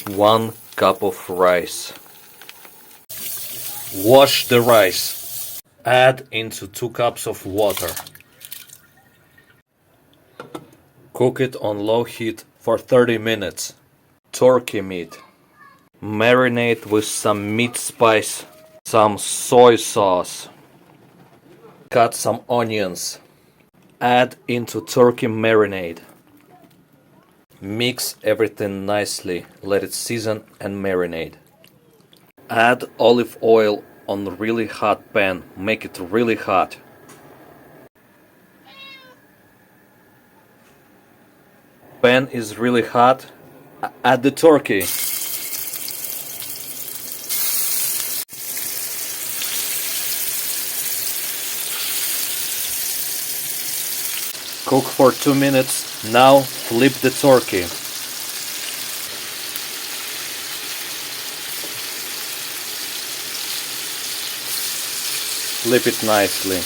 1 cup of rice. Wash the rice. Add into 2 cups of water. Cook it on low heat for 30 minutes. Turkey meat. Marinate with some meat spice, some soy sauce. Cut some onions. Add into turkey marinade. Mix everything nicely, let it season and marinate. Add olive oil on a really hot pan, make it really hot. Pan is really hot, add the turkey. Cook for 2 minutes. Now flip the turkey. Flip it nicely.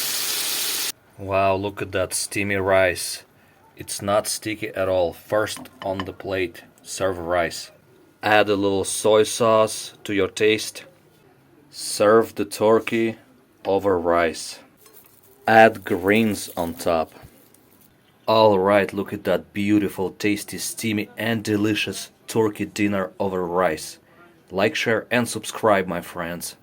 Wow, look at that steamy rice. It's not sticky at all. First on the plate, serve rice. Add a little soy sauce to your taste. Serve the turkey over rice. Add greens on top. Alright, look at that beautiful, tasty, steamy and delicious turkey dinner over rice. Like, share and subscribe, my friends.